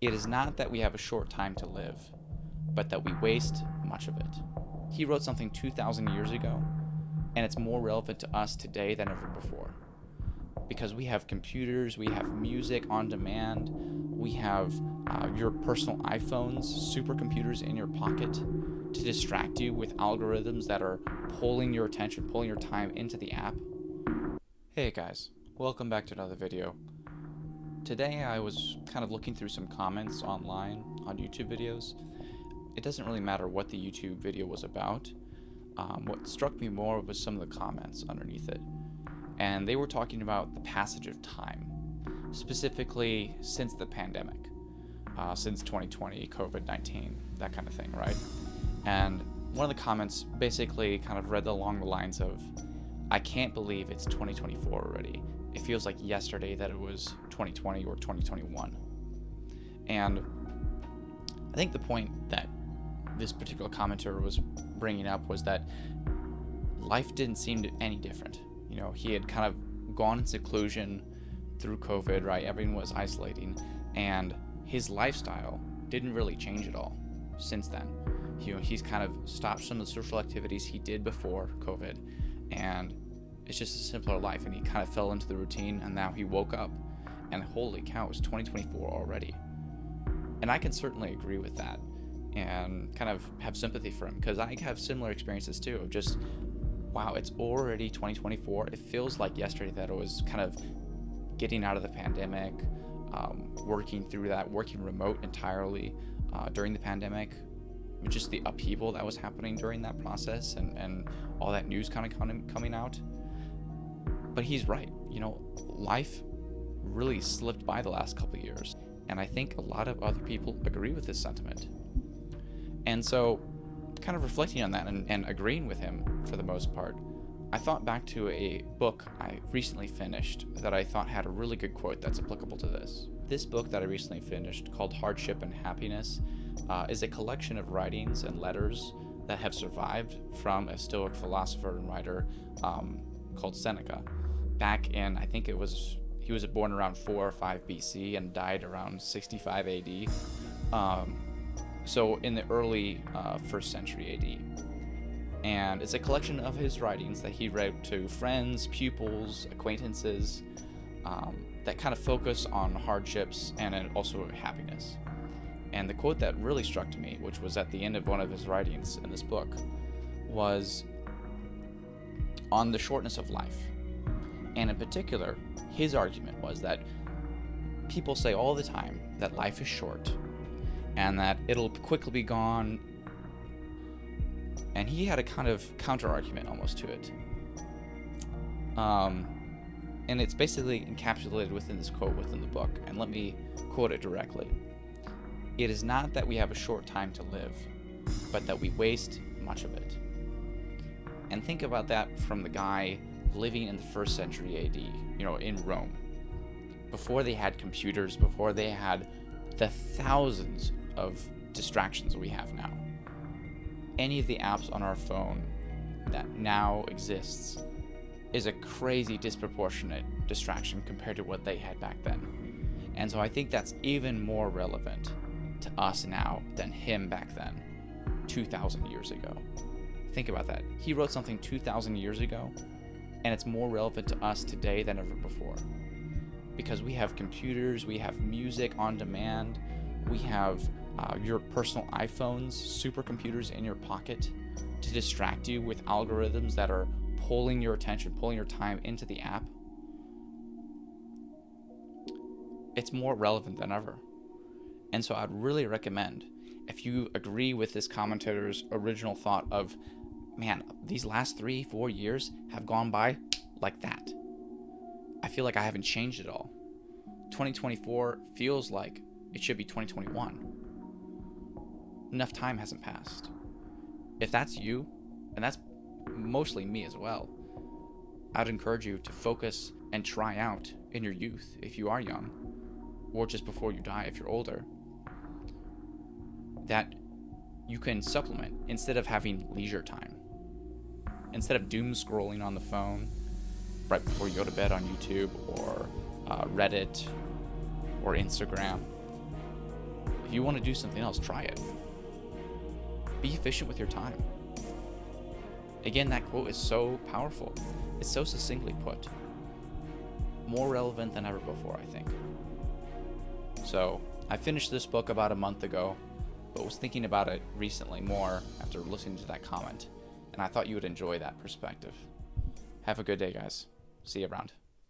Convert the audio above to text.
It is not that we have a short time to live, but that we waste much of it. He wrote something 2,000 years ago, and it's more relevant to us today than ever before. Because we have computers, we have music on demand, we have your personal iPhones, supercomputers in your pocket to distract you with algorithms that are pulling your attention, pulling your time into the app. Hey guys, welcome back to another video. Today I was kind of looking through some comments online on YouTube videos. It doesn't really matter what the YouTube video was about. What struck me more was some of the comments underneath it. And they were talking about the passage of time, specifically since the pandemic, since 2020, COVID-19, that kind of thing, right? And one of the comments basically kind of read along the lines of, I can't believe it's 2024 already. It feels like yesterday that it was 2020 or 2021. And I think the point that this particular commenter was bringing up was that life didn't seem any different. You know, he had kind of gone in seclusion through COVID, right? Everyone was isolating, and his lifestyle didn't really change at all since then. You know, he's kind of stopped some of the social activities he did before COVID, and it's just a simpler life, and he kind of fell into the routine, and now he woke up, and holy cow, it's 2024 already. And I can certainly agree with that, and kind of have sympathy for him, because I have similar experiences too, of just, wow, it's already 2024. It feels like yesterday that it was kind of getting out of the pandemic, working through that, working remote entirely during the pandemic, just the upheaval that was happening during that process, and all that news kind of coming out. But he's right, you know, life really slipped by the last couple of years, and I think a lot of other people agree with this sentiment. And so, kind of reflecting on that and agreeing with him for the most part, I thought back to a book I recently finished that I thought had a really good quote that's applicable to this. This book that I recently finished, called Hardship and Happiness, is a collection of writings and letters that have survived from a stoic philosopher and writer called Seneca. Back in, I think he was born around 4 or 5 BC and died around 65 AD. So in the early 1st century AD. And it's a collection of his writings that he wrote to friends, pupils, acquaintances, that kind of focus on hardships and also happiness. And the quote that really struck me, which was at the end of one of his writings in this book, was on the shortness of life. And in particular, his argument was that people say all the time that life is short and that it'll quickly be gone. And he had a kind of counter-argument almost to it. And it's basically encapsulated within this quote within the book. And let me quote it directly. It is not that we have a short time to live, but that we waste much of it. And think about that from the guy living in the 1st century AD, you know, in Rome. Before they had computers, before they had the thousands of distractions we have now. Any of the apps on our phone that now exists is a crazy disproportionate distraction compared to what they had back then. And so I think that's even more relevant to us now than him back then, 2,000 years ago. Think about that. He wrote something 2,000 years ago, and it's more relevant to us today than ever before. Because we have computers, we have music on demand, we have your personal iPhones, supercomputers in your pocket to distract you with algorithms that are pulling your attention, pulling your time into the app. It's more relevant than ever. And so I'd really recommend, if you agree with this commentator's original thought of, man, these last 3-4 years have gone by like that. I feel like I haven't changed at all. 2024 feels like it should be 2021. Enough time hasn't passed. If that's you, and that's mostly me as well, I'd encourage you to focus and try out in your youth if you are young, or just before you die if you're older, that you can supplement instead of having leisure time. Instead of doom scrolling on the phone right before you go to bed on YouTube or Reddit or Instagram, If you want to do something else, try it. Be efficient with your time. Again, that quote is so powerful. It's so succinctly put. More relevant than ever before, I think. So, I finished this book about a month ago, but was thinking about it recently more after listening to that comment, and I thought you would enjoy that perspective. Have a good day, guys. See you around.